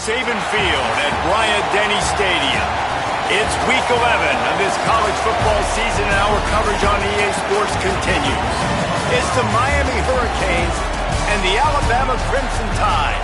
Saban Field at Bryant-Denny Stadium. It's week 11 of this college football season, and our coverage on EA Sports continues. It's the Miami Hurricanes and the Alabama Crimson Tide.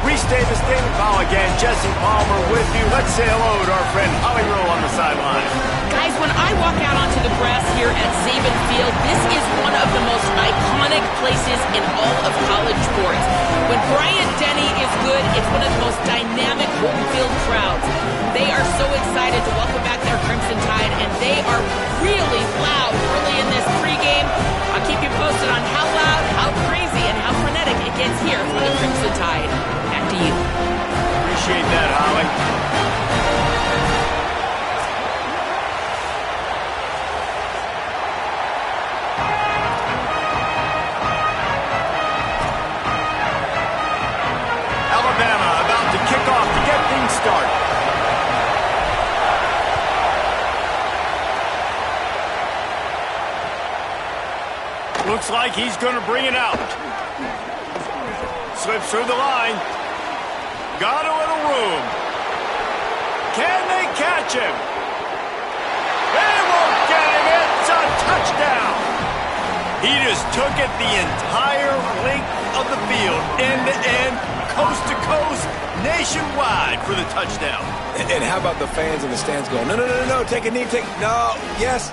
Reese Davis, David Powell again, Jesse Palmer with you. Let's say hello to our friend Holly Rowe on the sideline. Guys, when I walk out onto the grass here at Saban Field, this is one of the most iconic places in all of college sports. When Bryant-Denny is good, it's one of the most dynamic home field crowds. They are so excited to welcome back their Crimson Tide, and they are really loud early in this pregame. I'll keep you posted on how loud, how crazy, and how frenetic it gets here for the Crimson Tide. Back to you. Appreciate that, Holly. Alabama about to kick off to get things started. Looks like he's going to bring it out. Slips through the line. Got a little room. Can they catch him? They won't get him. It's a touchdown. He just took it the entire length of the field, end to end, coast to coast, nationwide for the touchdown. And how about the fans in the stands going, no, take a knee, no, yes.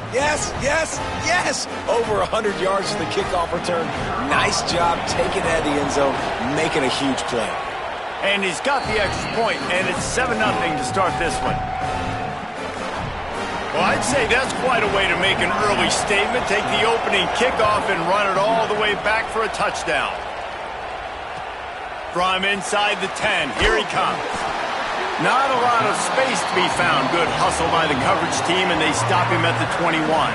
Over 100 yards to the kickoff return. Nice job taking that to the end zone, making a huge play. And he's got the extra point, and it's 7-0 to start this one. Well, I'd say that's quite a way to make an early statement. Take the opening kickoff and run it all the way back for a touchdown. From inside the 10, here he comes. Not a lot of space to be found. Good hustle by the coverage team, and they stop him at the 21.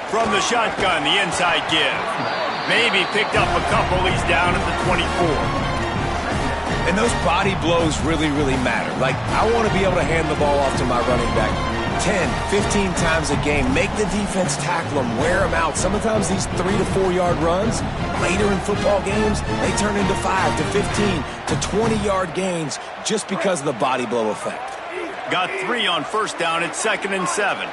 From the shotgun, the inside give. Maybe picked up a couple. He's down at the 24. And those body blows really, really matter. Like, I want to be able to hand the ball off to my running back 10, 15 times a game. Make the defense tackle them, wear them out. Sometimes these 3 to 4 yard runs, later in football games, they turn into 5 to 15 to 20 yard gains just because of the body blow effect. Got 3 on first down at 2nd and 7.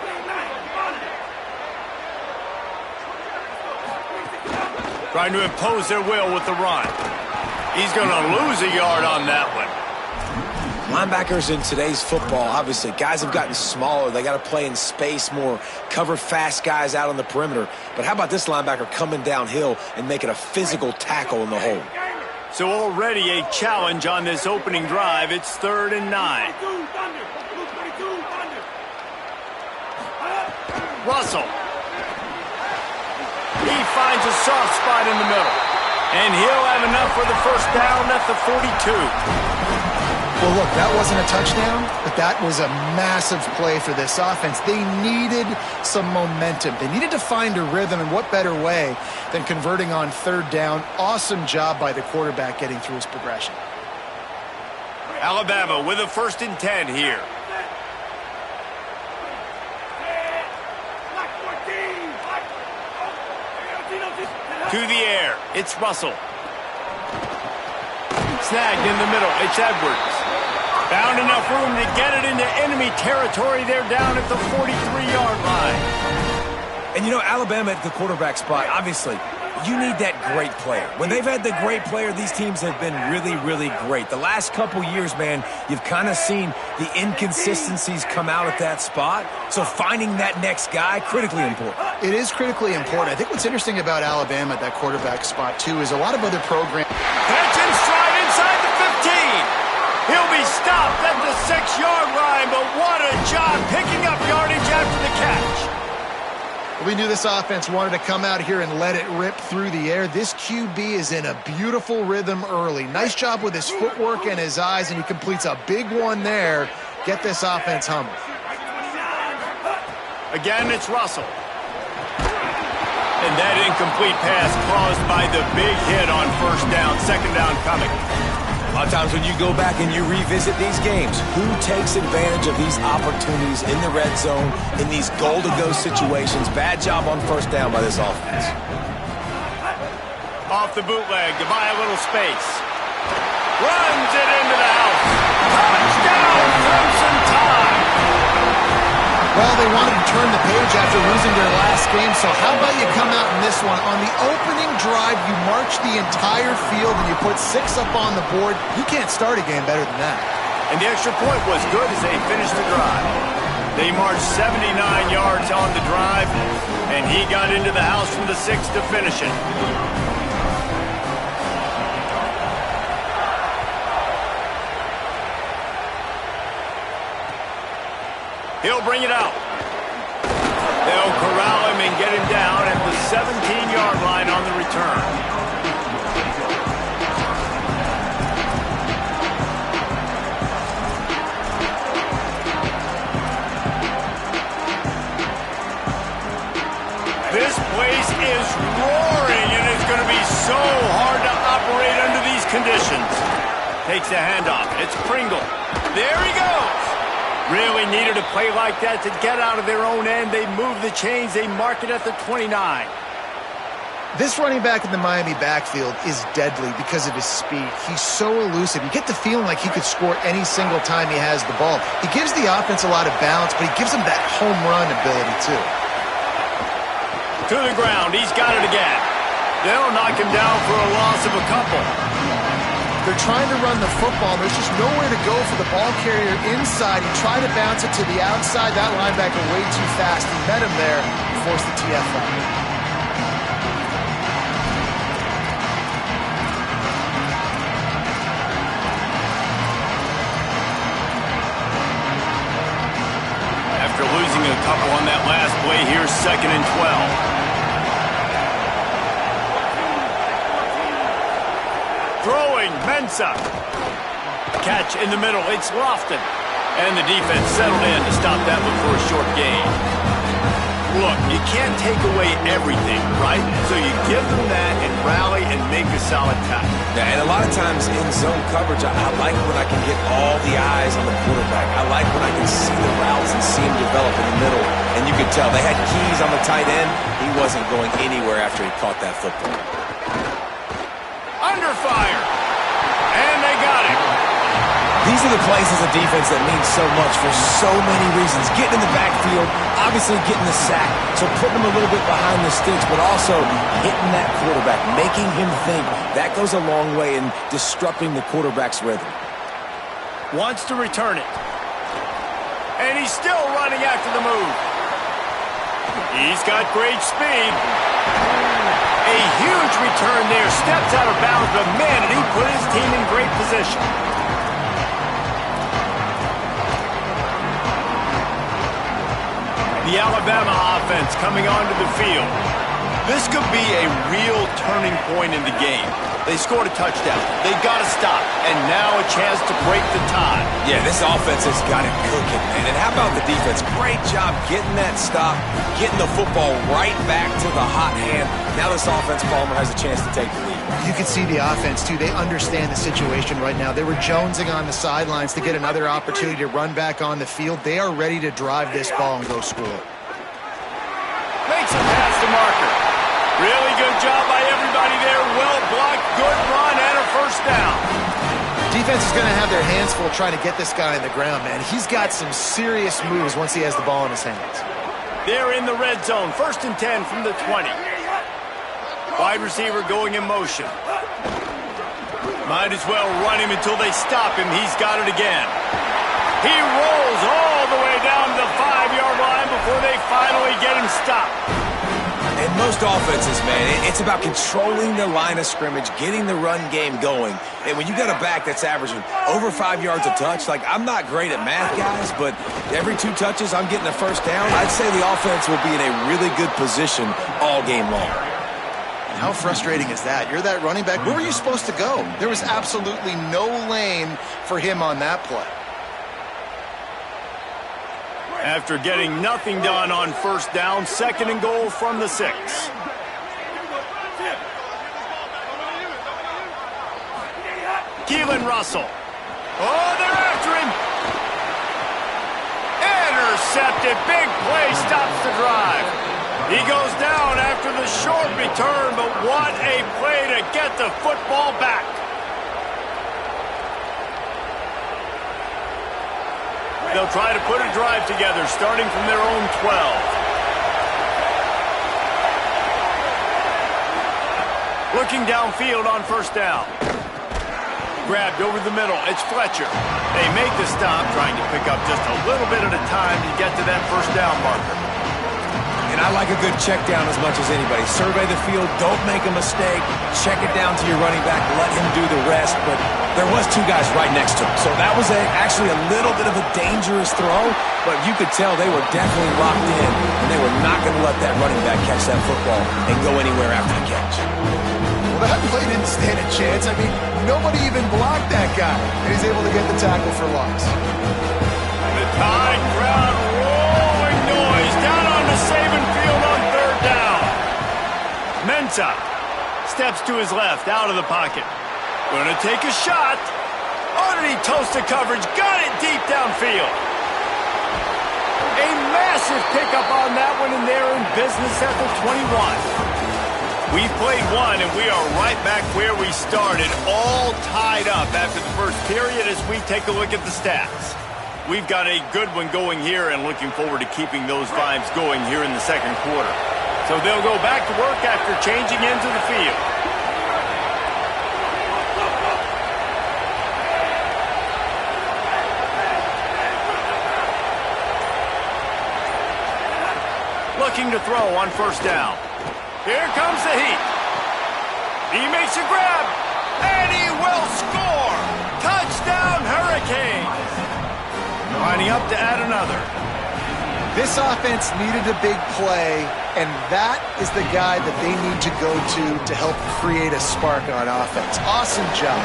Trying to impose their will with the run. He's going to lose a yard on that one. Linebackers in today's football, obviously, guys have gotten smaller. They got to play in space more, cover fast guys out on the perimeter. But how about this linebacker coming downhill and making a physical tackle in the hole? So already a challenge on this opening drive. It's 3rd and 9. Russell. He finds a soft spot in the middle. And he'll have enough for the first down at the 42. Well, look, that wasn't a touchdown, but that was a massive play for this offense. They needed some momentum. They needed to find a rhythm, and what better way than converting on 3rd down. Awesome job by the quarterback getting through his progression. Alabama with a 1st and 10 here. To the air, it's Russell. Snagged in the middle, it's Edwards. Found enough room to get it into enemy territory. They're down at the 43-yard line. And you know, Alabama at the quarterback spot, obviously, you need that great player. When they've had the great player, these teams have been really, really great. The last couple years, man, you've kind of seen the inconsistencies come out at that spot. So finding that next guy, critically important. It is critically important. I think what's interesting about Alabama at that quarterback spot, too, is a lot of other programs. Catch in stride inside the 15. He'll be stopped at the 6-yard line, but what a job picking up yardage after the catch. We knew this offense wanted to come out here and let it rip through the air. This QB is in a beautiful rhythm early. Nice job with his footwork and his eyes, and he completes a big one there. Get this offense humming. Again, it's Russell. And that incomplete pass caused by the big hit on first down, second down coming. A lot of times when you go back and you revisit these games, who takes advantage of these opportunities in the red zone, in these goal-to-go situations? Bad job on first down by this offense. Off the bootleg to buy a little space. Runs it into the house. Touchdown, Crimson Tide! Well, they wanted to turn the page after losing their last game, so how about you come out in this one? On the opening drive, you march the entire field and you put 6 up on the board. You can't start a game better than that. And the extra point was good as they finished the drive. They marched 79 yards on the drive, and he got into the house from the 6 to finish it. He'll bring it out. They'll corral him and get him down at the 17-yard line on the return. This place is roaring, and it's going to be so hard to operate under these conditions. Takes the handoff. It's Pringle. There he goes. Really needed a play like that to get out of their own end. They move the chains. They mark it at the 29. This running back in the Miami backfield is deadly because of his speed. He's so elusive. You get the feeling like he could score any single time he has the ball. He gives the offense a lot of balance, but he gives them that home run ability too. To the ground. He's got it again. They'll knock him down for a loss of a couple. They're trying to run the football. There's just nowhere to go for the ball carrier inside. He tried to bounce it to the outside. That linebacker way too fast. He met him there and forced the TFL. After losing a couple on that last play, here's 2nd and 12. Throwing, Mensah. Catch in the middle, it's Lofton. And the defense settled in to stop that one for a short gain. Look, you can't take away everything, right? So you give them that and rally and make a solid tackle. Yeah, and a lot of times in zone coverage, I like when I can get all the eyes on the quarterback. I like when I can see the routes and see him develop in the middle. And you could tell they had keys on the tight end. He wasn't going anywhere after he caught that football. Under fire. And they got him. These are the plays as a defense that mean so much for so many reasons. Getting in the backfield, obviously getting the sack, so putting him a little bit behind the sticks, but also hitting that quarterback, making him think. That goes a long way in disrupting the quarterback's rhythm. Wants to return it. And he's still running after the move. He's got great speed. A huge return there. Steps out of bounds, but man, did he put his team in great position. The Alabama offense coming onto the field. This could be a real turning point in the game. They scored a touchdown. They got to stop. And now a chance to break the tie. Yeah, this offense has got it cooking, man. And how about the defense? Great job getting that stop, getting the football right back to the hot hand. Now this offense, Palmer, has a chance to take the lead. You can see the offense, too. They understand the situation right now. They were jonesing on the sidelines to get another opportunity to run back on the field. They are ready to drive this ball and go score. Makes a pass to Marker. Really good job by everybody there. Well blocked, good run, and a first down. Defense is going to have their hands full trying to get this guy in the ground, man. He's got some serious moves once he has the ball in his hands. They're in the red zone. 1st and 10 from the 20. Wide receiver going in motion. Might as well run him until they stop him. He's got it again. He rolls all the way down to the 5-yard line before they finally get him stopped. In most offenses, man, it's about controlling the line of scrimmage, getting the run game going. And when you got a back that's averaging over 5 yards a touch, like, I'm not great at math, guys, but every 2 touches I'm getting a first down, I'd say the offense will be in a really good position all game long. And how frustrating is that? You're that running back. Where were you supposed to go? There was absolutely no lane for him on that play. After getting nothing done on first down, 2nd and goal from the 6. and Russell. Oh, they're after him. Intercepted. Big play stops the drive. He goes down after the short return, but what a play to get the football back. They'll try to put a drive together, starting from their own 12. Looking downfield on first down. Grabbed over the middle. It's Fletcher. They make the stop, trying to pick up just a little bit at a time to get to that first down marker. And I like a good check down as much as anybody. Survey the field, don't make a mistake, check it down to your running back, let him do the rest. But there was two guys right next to him. So that was actually a little bit of a dangerous throw, but you could tell they were definitely locked in, and they were not going to let that running back catch that football and go anywhere after the catch. Well, that play didn't stand a chance. I mean, nobody even blocked that guy, and he's able to get the tackle for loss. The Tide crowd rolling noise down on the Saban field on third down. Mensah steps to his left, out of the pocket. Going to take a shot. Underneath toasted coverage, got it deep downfield. A massive pickup on that one, and they're in business at the 21. We've played one, and we are right back where we started, all tied up after the first period as we take a look at the stats. We've got a good one going here and looking forward to keeping those vibes going here in the second quarter. So they'll go back to work after changing into the field. Looking to throw on first down. Here comes the heat. He makes a grab, and he will score. Touchdown, Hurricanes. Lining up to add another. This offense needed a big play, and that is the guy that they need to go to help create a spark on offense. Awesome job.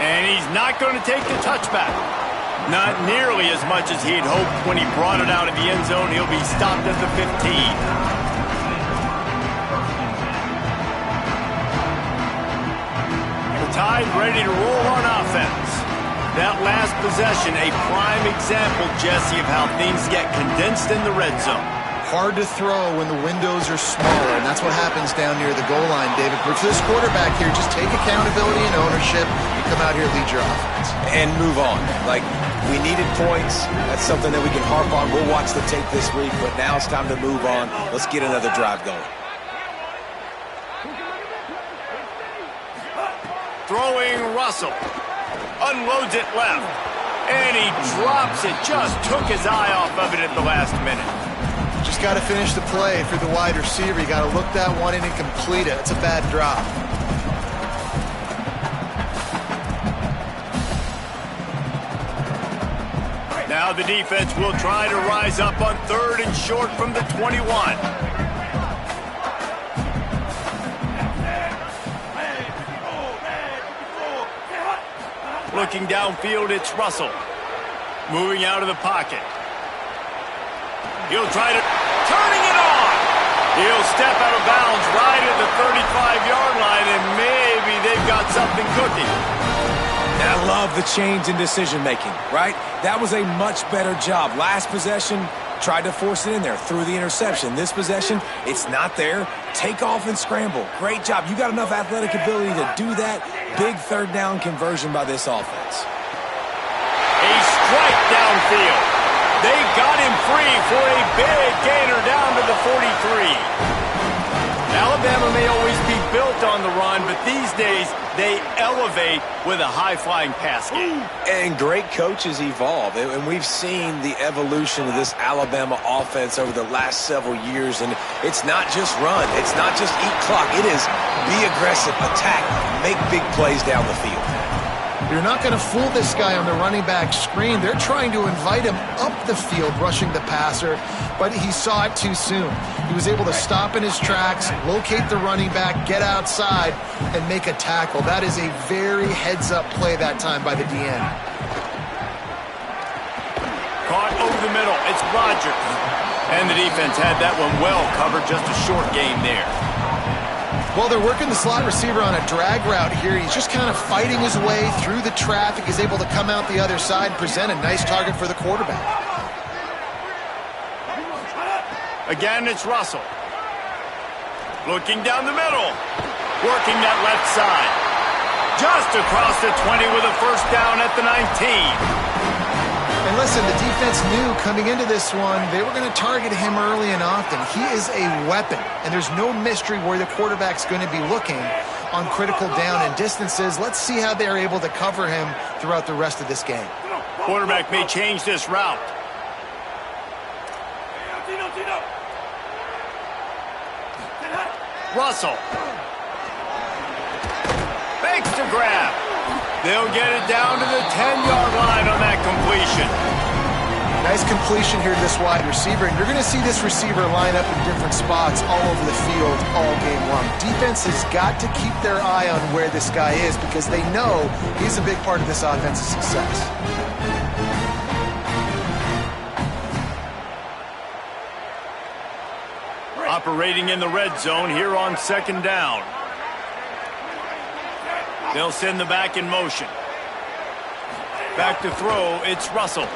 And he's not going to take the touchback. Not nearly as much as he'd hoped when he brought it out of the end zone. He'll be stopped at the 15. The Tide ready to roll on offense. That last possession, a prime example, Jesse, of how things get condensed in the red zone. Hard to throw when the windows are smaller, and that's what happens down near the goal line, David. But for this quarterback here, just take accountability and ownership and come out here and lead your offense. And move on. Like, we needed points. That's something that we can harp on. We'll watch the tape this week, but now it's time to move on. Let's get another drive going. Throwing Russell. Unloads it left. And he drops it. Just took his eye off of it at the last minute. Just got to finish the play for the wide receiver. You got to look that one in and complete it. It's a bad drop. Now the defense will try to rise up on third and short from the 21. Looking downfield, it's Russell. Moving out of the pocket. He'll try to... Turning it on! He'll step out of bounds right at the 35-yard line, and maybe they've got something cooking. And I love the change in decision-making, right? That was a much better job. Last possession, tried to force it in there, threw the interception. This possession, it's not there. Take off and scramble. Great job. You got enough athletic ability to do that. Big third down conversion by this offense. A strike downfield. They got him free for a big gainer down to the 43. Alabama may always be built on the run, but these days they elevate with a high-flying pass game. And great coaches evolve, and we've seen the evolution of this Alabama offense over the last several years, and it's not just run, it's not just eat clock, it is be aggressive, attack, make big plays down the field. You're not going to fool this guy on the running back screen. They're trying to invite him up the field, rushing the passer, but he saw it too soon. He was able to stop in his tracks, locate the running back, get outside, and make a tackle. That is a very heads-up play that time by the DN. Caught over the middle. It's Rodgers. And the defense had that one well covered, just a short game there. Well, they're working the slot receiver on a drag route here. He's just kind of fighting his way through the traffic. He's able to come out the other side and present a nice target for the quarterback. Again, it's Russell. Looking down the middle. Working that left side. Just across the 20 with a first down at the 19. And listen, the defense knew coming into this one, they were going to target him early and often. He is a weapon, and there's no mystery where the quarterback's going to be looking on critical down and distances. Let's see how they're able to cover him throughout the rest of this game. Quarterback may change this route. Russell. Makes the grab. They'll get it down to the 10-yard line on that completion. Nice completion here to this wide receiver, and you're going to see this receiver line up in different spots all over the field all game long. Defense has got to keep their eye on where this guy is because they know he's a big part of this offense's success. Operating in the red zone here on second down. They'll send the back in motion. Back to throw, it's Russell.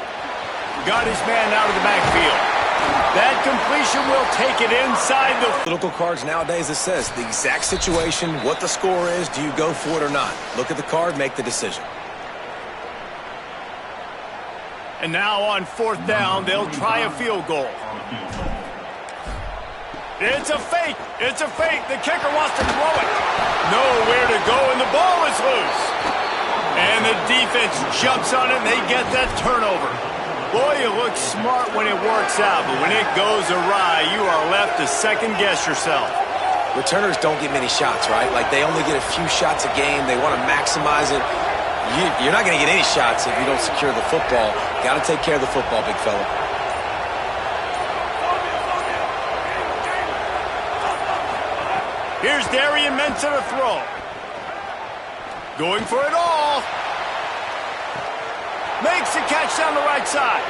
Got his man out of the backfield. That completion will take it inside the... Political cards nowadays, it says the exact situation, what the score is, do you go for it or not? Look at the card, make the decision. And now on fourth down, they'll try a field goal. It's a fake. It's a fake. The kicker wants to throw it. Nowhere to go, and the ball is loose. And the defense jumps on it, and they get that turnover. Boy, you look smart when it works out, but when it goes awry, you are left to second-guess yourself. Returners don't get many shots, right? Like, they only get a few shots a game. They want to maximize it. You're not going to get any shots if you don't secure the football. Got to take care of the football, big fella. Here's Darian Mensah to throw. Going for it all. Makes the catch down the right side.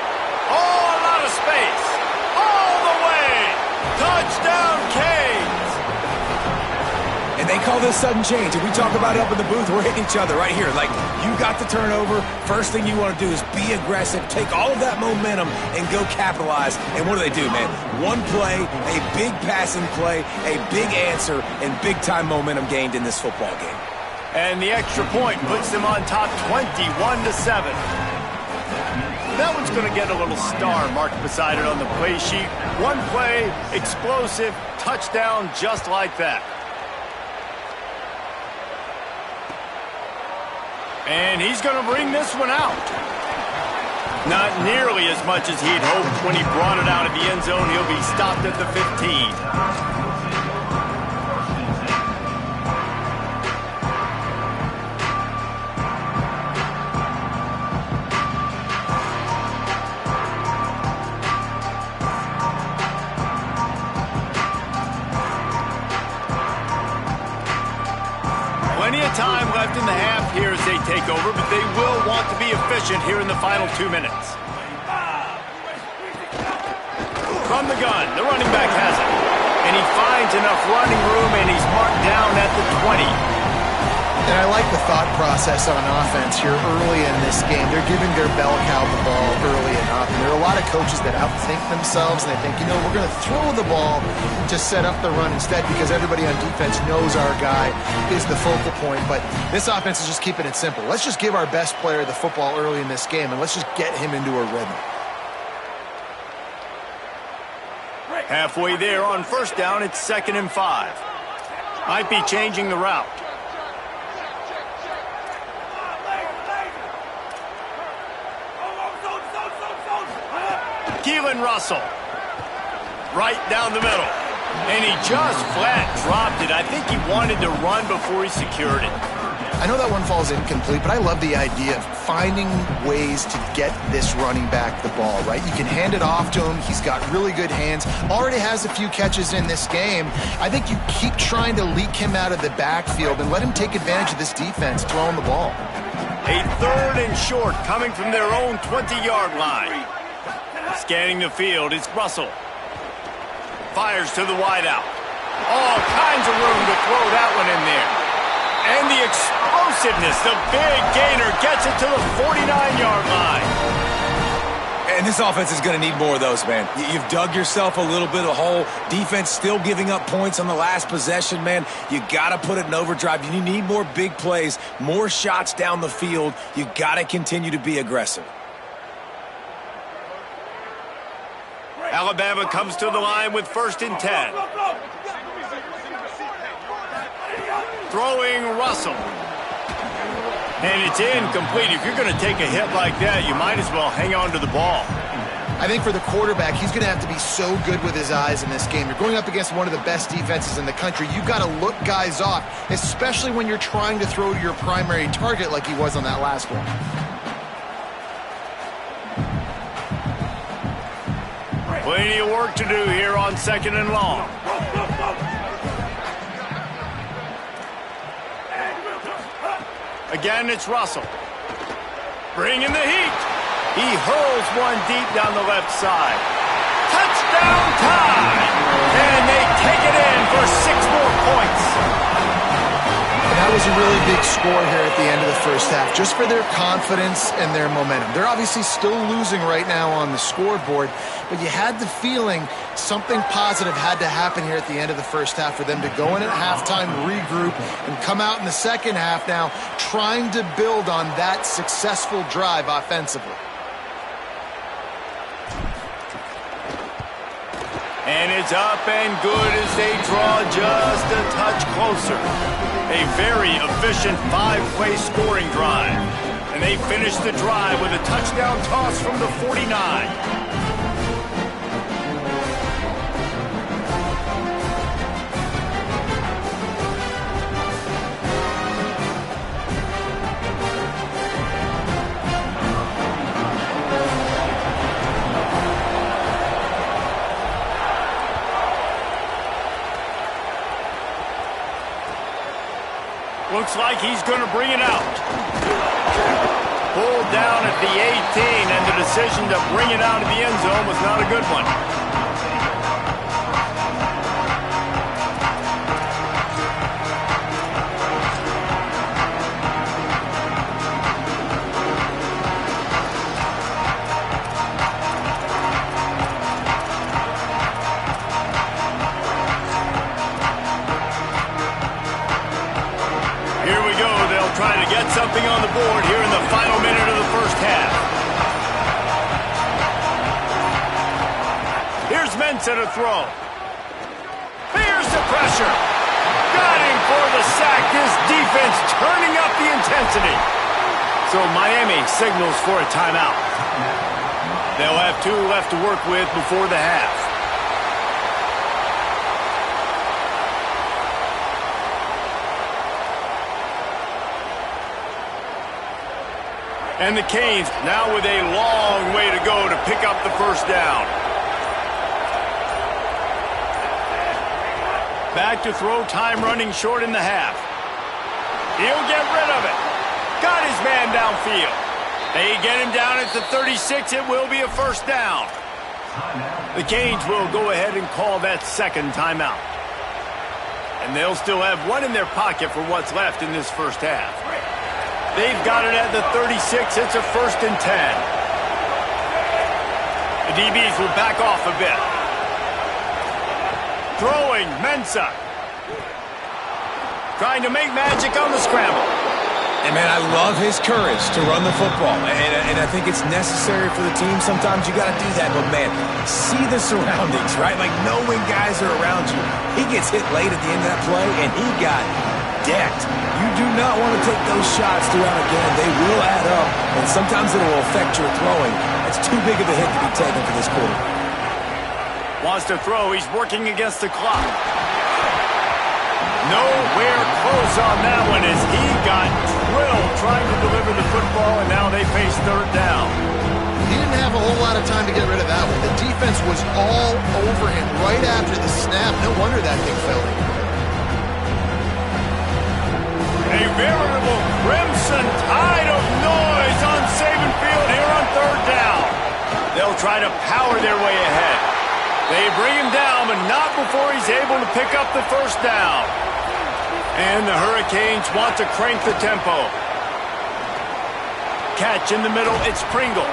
Oh, a lot of space. All the way. Touchdown, Canes. And they call this sudden change. And we talk about it up in the booth. We're hitting each other right here. Like, you got the turnover. First thing you want to do is be aggressive, take all of that momentum, and go capitalize. And what do, man? One play, a big passing play, a big answer, and big-time momentum gained in this football game. And the extra point puts them on top 21-7. That one's going to get a little star marked beside it on the play sheet. One play, explosive, touchdown just like that. And he's going to bring this one out. Not nearly as much as he'd hoped when he brought it out of the end zone. He'll be stopped at the 15. Plenty of time left in the half here as they take over, but they will want to be efficient here in the final 2 minutes. From the gun, the running back has it. And he finds enough running room, and he's marked down at the 20. And I like the thought process on offense here early in this game. They're giving their bell cow the ball early and often. There are a lot of coaches that outthink themselves, and they think, you know, we're going to throw the ball to set up the run instead because everybody on defense knows our guy is the focal point. But this offense is just keeping it simple. Let's just give our best player the football early in this game, and let's just get him into a rhythm. Halfway there on first down, it's 2nd and 5. Might be changing the route. Keelan Russell. Right down the middle. And he just flat dropped it. I think he wanted to run before he secured it. I know that one falls incomplete, but I love the idea of finding ways to get this running back the ball, right? You can hand it off to him. He's got really good hands. Already has a few catches in this game. I think you keep trying to leak him out of the backfield and let him take advantage of this defense throwing the ball. A 3rd and short coming from their own 20-yard line. Scanning the field, it's Russell. fires to the wideout. All kinds of room to throw that one in there. And the explosiveness, the big gainer gets it to the 49-yard line. And this offense is going to need more of those, man. You've dug yourself a little bit of a hole. Defense still giving up points on the last possession, man. You got to put it in overdrive. You need more big plays, more shots down the field. You got to continue to be aggressive. Alabama comes to the line with 1st and 10. Throwing Russell. And it's incomplete. If you're going to take a hit like that, you might as well hang on to the ball. I think for the quarterback, he's going to have to be so good with his eyes in this game. You're going up against one of the best defenses in the country. You've got to look guys off, especially when you're trying to throw to your primary target like he was on that last one. Plenty of work to do here on 2nd and long. Again, it's Russell. Bringing the heat. He hurls one deep down the left side. Touchdown time! And they take it in for 6 more points. And that was a really big score here at the end of the first half, just for their confidence and their momentum. They're obviously still losing right now on the scoreboard, but you had the feeling something positive had to happen here at the end of the first half for them to go in at halftime, regroup, and come out in the second half now trying to build on that successful drive offensively. And it's up and good as they draw just a touch closer. A very efficient 5-play scoring drive. And they finish the drive with a touchdown toss from the 49. Looks like he's going to bring it out. Pulled down at the 18, and the decision to bring it out of the end zone was not a good one. Trying to get something on the board here in the final minute of the first half. Here's Mensah to throw. Here's the pressure. Got him for the sack. This defense turning up the intensity. So Miami signals for a timeout. They'll have 2 left to work with before the half. And the Canes now with a long way to go to pick up the first down. Back to throw, time running short in the half. He'll get rid of it. Got his man downfield. They get him down at the 36. It will be a first down. The Canes will go ahead and call that second timeout. And they'll still have 1 in their pocket for what's left in this first half. They've got it at the 36. It's a 1st and 10. The DBs will back off a bit. Throwing, Mensah. Trying to make magic on the scramble. And, man, I love his courage to run the football. And I think it's necessary for the team. Sometimes you got to do that. But, man, see the surroundings, right? Like, knowing guys are around you. He gets hit late at the end of that play, and he got decked. You do not want to take those shots throughout a game. They will add up, and sometimes it will affect your throwing. It's too big of a hit to be taken for this quarter. Wants to throw. He's working against the clock. Nowhere close on that one as he got drilled trying to deliver the football, and now they face 3rd down. He didn't have a whole lot of time to get rid of that one. The defense was all over him right after the snap. No wonder that thing fell in. A veritable crimson tide of noise on Saban Field here on 3rd down. They'll try to power their way ahead. They bring him down, but not before he's able to pick up the first down. And the Hurricanes want to crank the tempo. Catch in the middle, it's Pringle.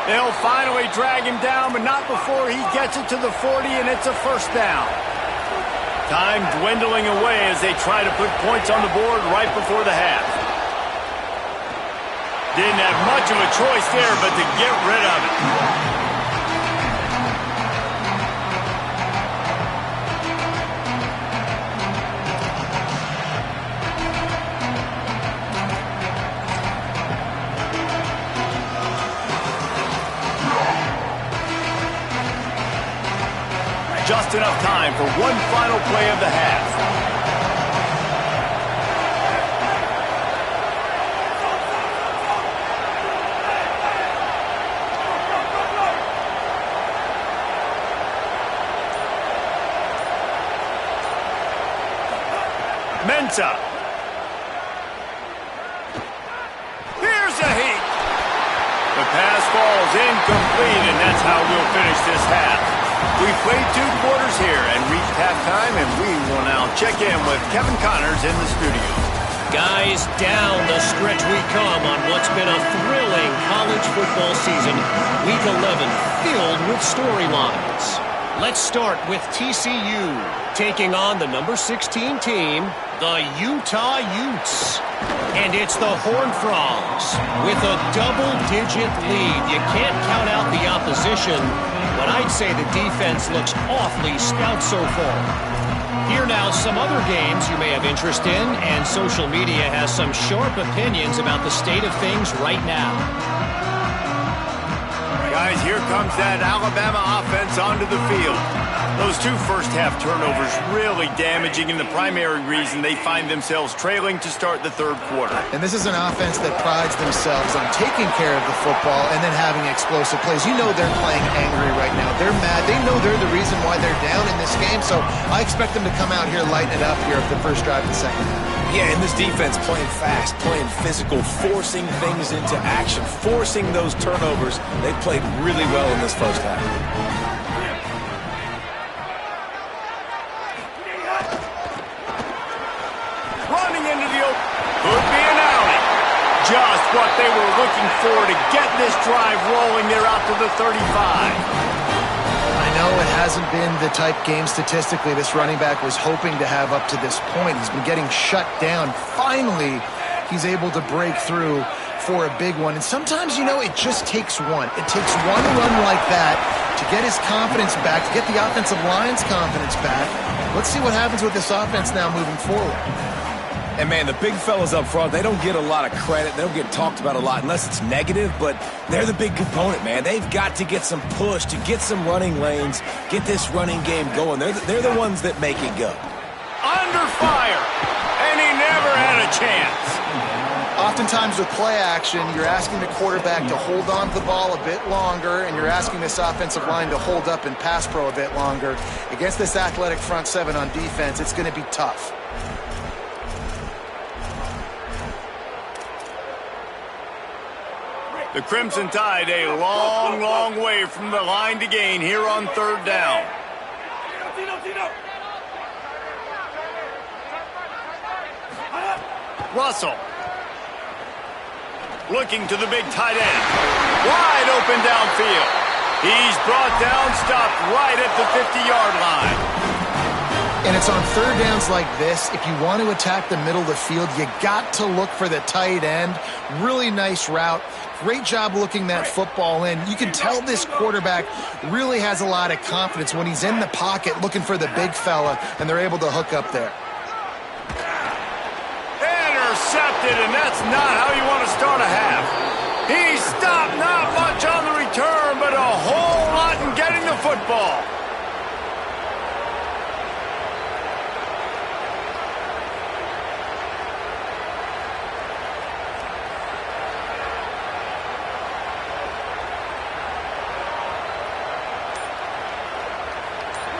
They'll finally drag him down, but not before he gets it to the 40, and it's a first down. Time dwindling away as they try to put points on the board right before the half. Didn't have much of a choice there, but to get rid of it. Just enough time for one final play of the half. Mensah. Here's a heat. The pass falls incomplete, and that's how we'll finish this half. We've played 2 quarters here and reached halftime, and we will now check in with Kevin Connors in the studio. Guys, down the stretch we come on what's been a thrilling college football season. Week 11 filled with storylines. Let's start with TCU taking on the number 16 team, the Utah Utes. And it's the Horned Frogs with a double-digit lead. You can't count out the opposition, but I'd say the defense looks awfully stout so far. Here now, some other games you may have interest in, and social media has some sharp opinions about the state of things right now. Guys, here comes that Alabama offense onto the field. Those 2 first-half turnovers really damaging, and the primary reason they find themselves trailing to start the 3rd quarter. And this is an offense that prides themselves on taking care of the football and then having explosive plays. You know they're playing angry right now. They're mad. They know they're the reason why they're down in this game, so I expect them to come out here, lighten it up here at the first drive of the second half. Yeah, and this defense playing fast, playing physical, forcing things into action, forcing those turnovers. They played really well in this first half. Running into the open. Could be an alley. Just what they were looking for to get this drive rolling. They're out to the 35. No, it hasn't been the type game statistically this running back was hoping to have up to this point. He's been getting shut down. Finally, he's able to break through for a big one. And sometimes, you know, it just takes one. It takes one run like that to get his confidence back, to get the offensive line's confidence back. Let's see what happens with this offense now moving forward. And, man, the big fellas up front, they don't get a lot of credit. They don't get talked about a lot unless it's negative, but they're the big component, man. They've got to get some push, to get some running lanes, get this running game going. They're the ones that make it go. Under fire, and he never had a chance. Oftentimes with play action, you're asking the quarterback to hold on to the ball a bit longer, and you're asking this offensive line to hold up and pass pro a bit longer. Against this athletic front seven on defense, it's going to be tough. The Crimson Tide a long, long way from the line to gain here on 3rd down. Russell. Looking to the big tight end. Wide open downfield. He's brought down, stopped right at the 50-yard line. And it's on 3rd downs like this. If you want to attack the middle of the field, you got to look for the tight end. Really nice route. Great job looking that football in. You can tell this quarterback really has a lot of confidence when he's in the pocket looking for the big fella, and they're able to hook up there. Intercepted, and that's not how you want to start a half. He stopped, not much on the return, but a whole lot in getting the football.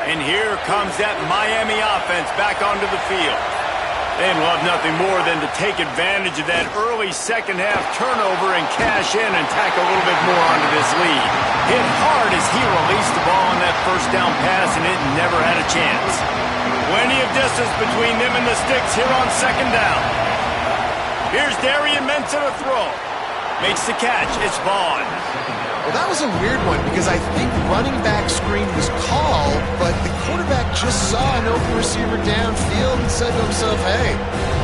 And here comes that Miami offense back onto the field. They'd love nothing more than to take advantage of that early second-half turnover and cash in and tack a little bit more onto this lead. Hit hard as he released the ball on that first down pass, and it never had a chance. Plenty of distance between them and the sticks here on second down. Here's Darian Mensah to throw. Makes the catch. It's Vaughn. Well, that was a weird one because I think running back screen was called, but the quarterback just saw an open receiver downfield and said to himself, hey,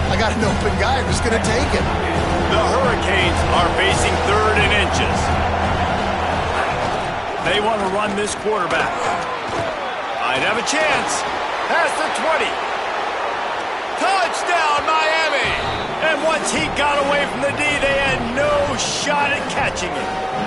I got an open guy. I'm just going to take it. The Hurricanes are facing 3rd and inches. They want to run this quarterback. Might have a chance. Past the 20. Touchdown, Miami! And once he got away from the D, they had no shot at catching it.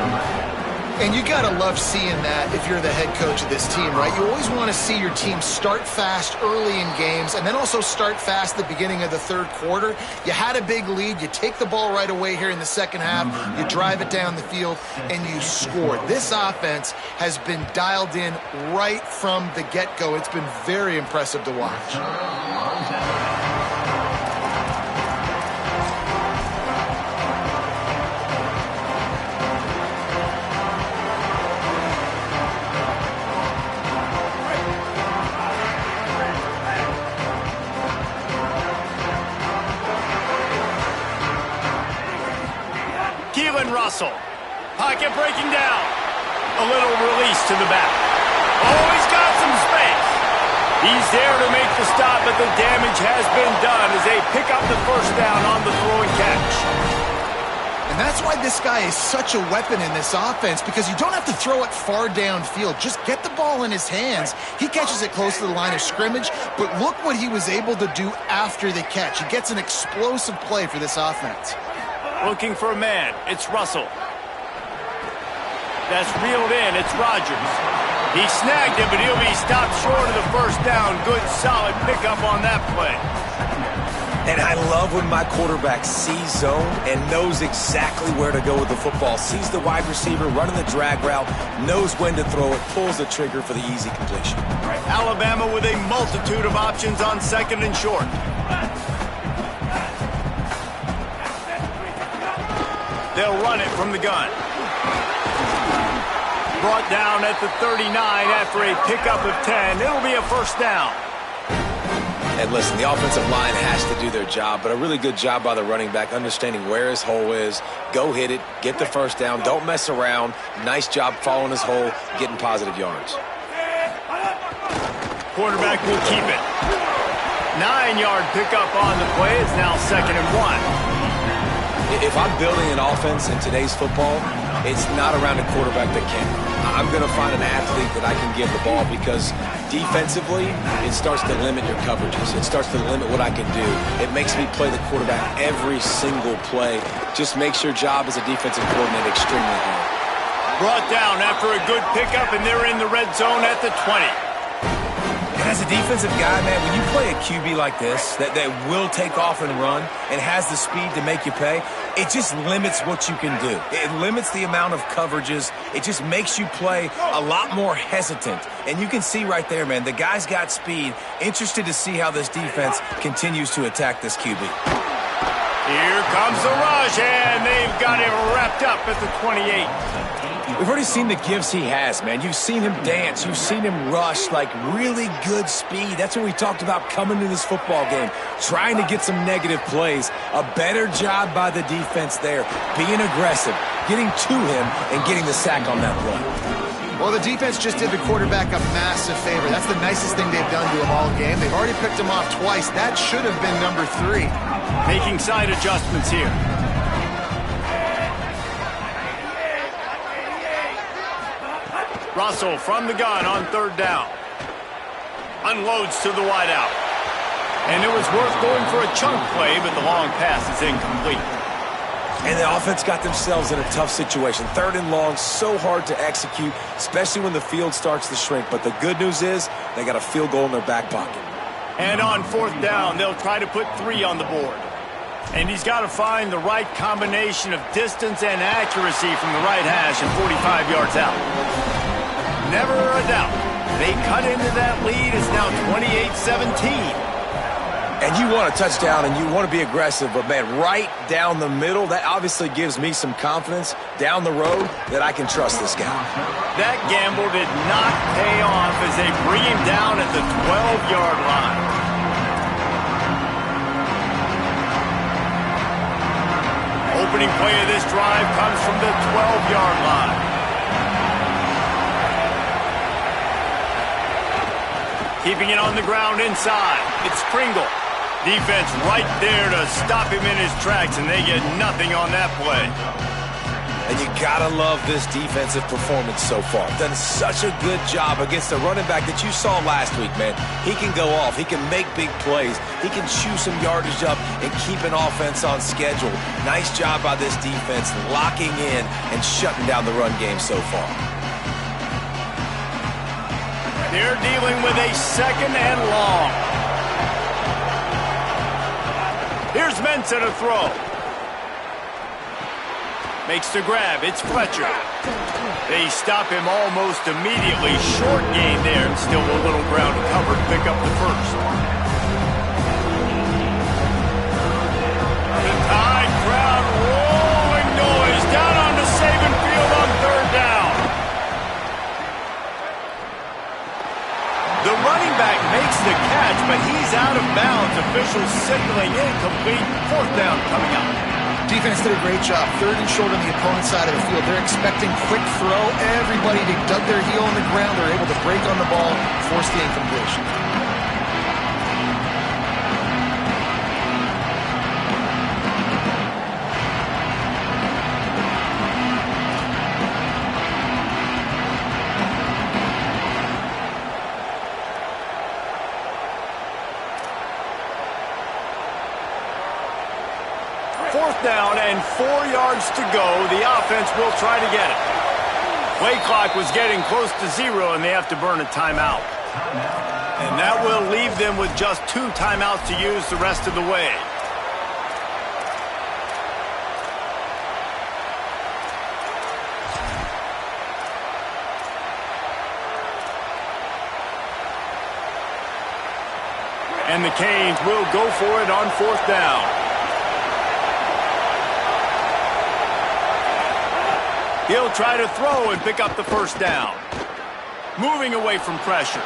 And you got to love seeing that if you're the head coach of this team, right? You always want to see your team start fast early in games and then also start fast at the beginning of the third quarter. You had a big lead. You take the ball right away here in the second half. You drive it down the field, and you score. This offense has been dialed in right from the get-go. It's been very impressive to watch. Russell. Pocket breaking down. A little release to the back. Oh, he's got some space. He's there to make the stop, but the damage has been done as they pick up the first down on the throw and catch. And that's why this guy is such a weapon in this offense, because you don't have to throw it far downfield. Just get the ball in his hands. He catches it close to the line of scrimmage, but look what he was able to do after the catch. He gets an explosive play for this offense. Looking for a man. It's Russell. That's reeled in. It's Rodgers. He snagged it, but he'll be stopped short of the first down. Good, solid pickup on that play. And I love when my quarterback sees zone and knows exactly where to go with the football. Sees the wide receiver running the drag route, knows when to throw it, pulls the trigger for the easy completion. Alabama with a multitude of options on second and short. They'll run it from the gun. Brought down at the 39 after a pickup of 10. It'll be a first down. And listen, the offensive line has to do their job, but a really good job by the running back, understanding where his hole is. Go hit it, get the first down, don't mess around. Nice job following his hole, getting positive yards. Quarterback will keep it. 9-yard pickup on the play. It's now 2nd and 1. If I'm building an offense in today's football, it's not around a quarterback that can. I'm going to find an athlete that I can give the ball, because defensively, it starts to limit your coverages. It starts to limit what I can do. It makes me play the quarterback every single play. Just makes your job as a defensive coordinator extremely hard. Brought down after a good pickup, and they're in the red zone at the 20. And as a defensive guy, man, when you play a QB like this that will take off and run and has the speed to make you pay, it just limits what you can do. It limits the amount of coverages. It just makes you play a lot more hesitant. And you can see right there, man, the guy's got speed. Interested to see how this defense continues to attack this QB. Here comes the rush, and they've got him wrapped up at the 28. We've already seen the gifts he has, man. You've seen him dance. You've seen him rush, like really good speed. That's what we talked about coming to this football game, trying to get some negative plays. A better job by the defense there, being aggressive, getting to him, and getting the sack on that play. Well, the defense just did the quarterback a massive favor. That's the nicest thing they've done to him all game. They've already picked him off twice. That should have been number 3. Making side adjustments here. Russell from the gun on 3rd down. Unloads to the wideout. And it was worth going for a chunk play, but the long pass is incomplete. And the offense got themselves in a tough situation. 3rd and long, so hard to execute, especially when the field starts to shrink. But the good news is they got a field goal in their back pocket. And on 4th down, they'll try to put 3 on the board. And he's got to find the right combination of distance and accuracy from the right hash and 45 yards out. Never a doubt. They cut into that lead. It's now 28-17. And you want a touchdown and you want to be aggressive, but, man, right down the middle, that obviously gives me some confidence down the road that I can trust this guy. That gamble did not pay off as they bring him down at the 12-yard line. Opening play of this drive comes from the 12-yard line. Keeping it on the ground inside. It's Pringle. Defense right there to stop him in his tracks, and they get nothing on that play. And you gotta love this defensive performance so far. Done such a good job against the running back that you saw last week, man. He can go off. He can make big plays. He can chew some yardage up and keep an offense on schedule. Nice job by this defense locking in and shutting down the run game so far. They're dealing with a 2nd and long. Here's Mensah to throw. Makes the grab. It's Fletcher. They stop him almost immediately. Short gain there, and still a little ground covered. Pick up the first. The Tide crowd rolling noise down on the Saban field on 3rd down. The running back makes the catch, but he's out of bounds. Officials signaling incomplete. 4th down coming up. Defense did a great job. 3rd and short on the opponent's side of the field. They're expecting quick throw. Everybody, they dug their heel on the ground. They're able to break on the ball, force the incompletion. Down and 4 yards to go. The offense will try to get it. Play clock was getting close to 0, and they have to burn a timeout. And that will leave them with just 2 timeouts to use the rest of the way. And the Canes will go for it on 4th down. He'll try to throw and pick up the 1st down. Moving away from pressure.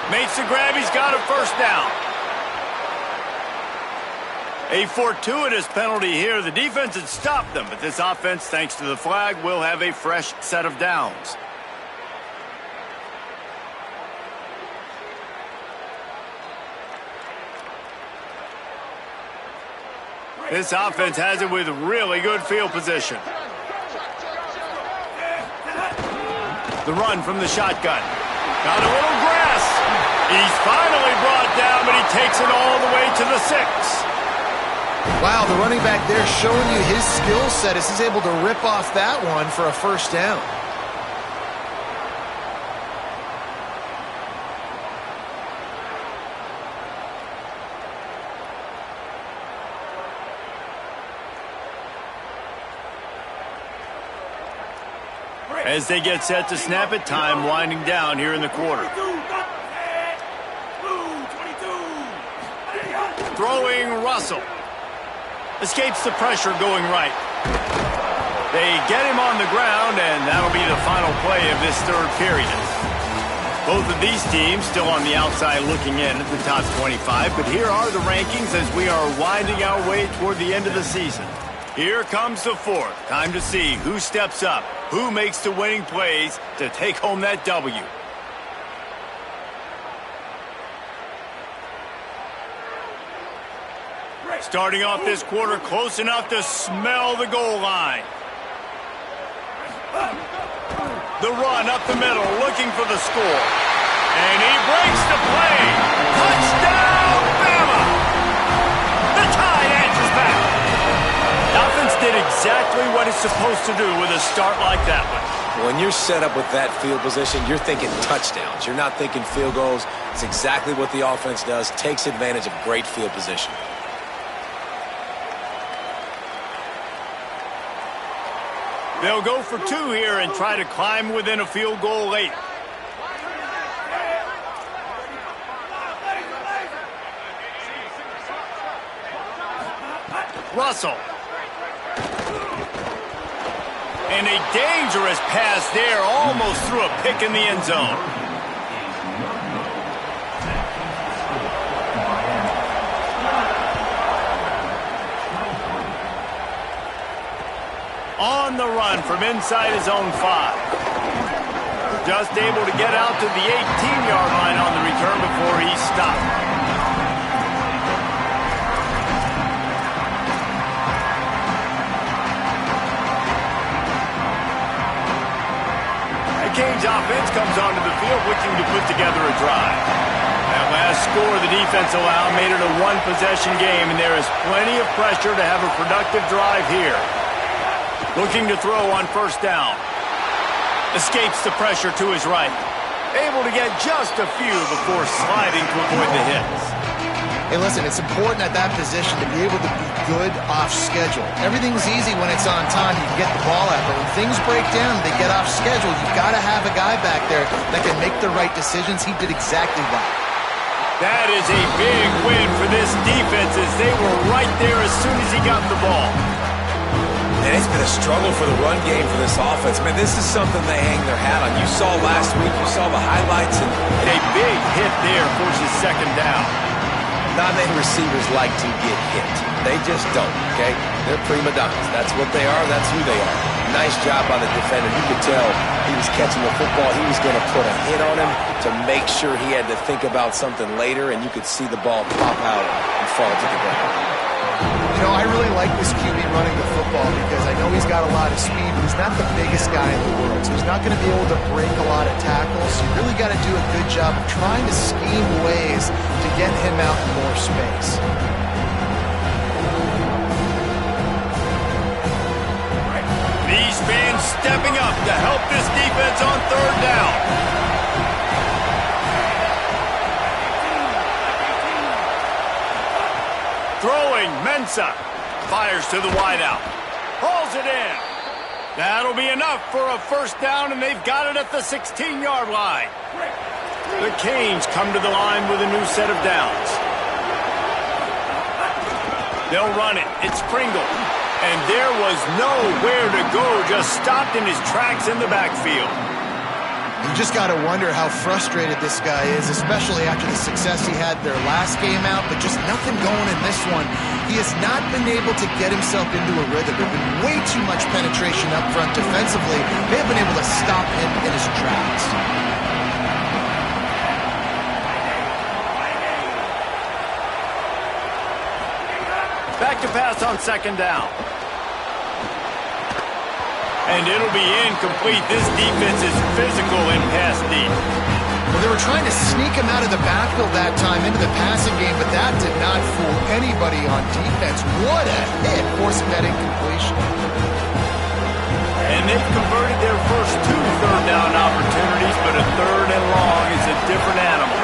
Makes the grab. He's got a 1st down. A fortuitous penalty here. The defense had stopped them, but this offense, thanks to the flag, will have a fresh set of downs. This offense has it with really good field position. The run from the shotgun. Got a little grass. He's finally brought down, but he takes it all the way to the 6. Wow, the running back there showing you his skill set as he's able to rip off that one for a 1st down. As they get set to snap it, time winding down here in the quarter. Throwing Russell. Escapes the pressure going right. They get him on the ground, and that'll be the final play of this 3rd period. Both of these teams still on the outside looking in at the top 25, but here are the rankings as we are winding our way toward the end of the season. Here comes the 4th. Time to see who steps up, who makes the winning plays to take home that W. Starting off this quarter close enough to smell the goal line. The run up the middle, looking for the score. And he breaks the play. Touchdown, Bama! The Tide answers back. The offense did exactly what it's supposed to do with a start like that one. When you're set up with that field position, you're thinking touchdowns. You're not thinking field goals. It's exactly what the offense does. Takes advantage of great field position. They'll go for 2 here and try to climb within a field goal late. Russell. And a dangerous pass there, almost threw a pick in the end zone. On the run from inside his own 5. Just able to get out to the 18-yard line on the return before he stopped. Canes offense comes onto the field looking to put together a drive. That last score the defense allowed made it a one-possession game, and there is plenty of pressure to have a productive drive here. Looking to throw on first down. Escapes the pressure to his right. Able to get just a few before sliding to avoid the hits. Hey, listen, it's important at that position to be able to be good off schedule. Everything's easy when it's on time. You can get the ball out, but when things break down, they get off schedule. You've got to have a guy back there that can make the right decisions. He did exactly that. That is a big win for this defense as they were right there as soon as he got the ball. And it's been a struggle for the run game for this offense. Man, this is something they hang their hat on. You saw last week, you saw the highlights. And a big hit there forces second down. Not many receivers like to get hit. They just don't, okay? They're prima donnas. That's what they are. That's who they are. Nice job by the defender. You could tell he was catching the football. He was going to put a hit on him to make sure he had to think about something later, and you could see the ball pop out and fall to the ground. You know, I really like this QB running the football because I know he's got a lot of speed, but he's not the biggest guy in the world, so he's not going to be able to break a lot of tackles. So you really got to do a good job of trying to scheme ways to get him out in more space. These fans stepping up to help this defense on third down. Throwing, Mensah. Fires to the wideout. Hauls it in. That'll be enough for a first down, and they've got it at the 16-yard line. The Canes come to the line with a new set of downs. They'll run it. It's Pringle. And there was nowhere to go, just stopped in his tracks in the backfield. You just got to wonder how frustrated this guy is, especially after the success he had their last game out, but just nothing going in this one. He has not been able to get himself into a rhythm. There's been way too much penetration up front defensively. They have been able to stop him in his tracks. Back to pass on second down. And it'll be incomplete. This defense is physical in pass deep. Well, they were trying to sneak him out of the backfield that time into the passing game, but that did not fool anybody on defense. What a hit, forcing that incompletion. And they've converted their first 2 third down opportunities, but a third and long is a different animal.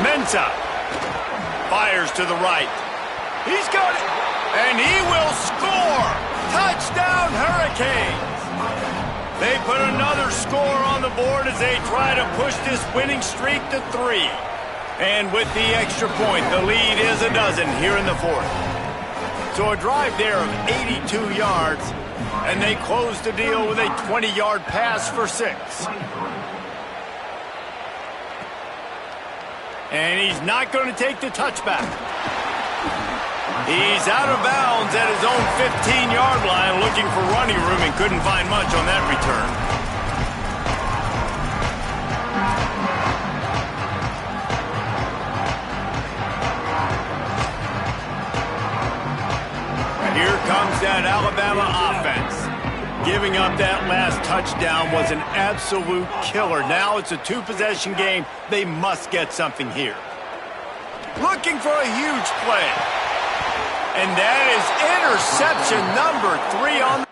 Mensah fires to the right. He's got it, and he will score. Touchdown, Hurricanes. They put another score on the board as they try to push this winning streak to 3. And with the extra point, the lead is a dozen here in the fourth. So a drive there of 82 yards, and they close the deal with a 20-yard pass for 6. And he's not going to take the touchback. He's out of bounds at his own 15-yard line, looking for running room, and couldn't find much on that return. Here comes that Alabama offense. Giving up that last touchdown was an absolute killer. Now it's a 2-possession game. They must get something here. Looking for a huge play. And that is interception number 3 on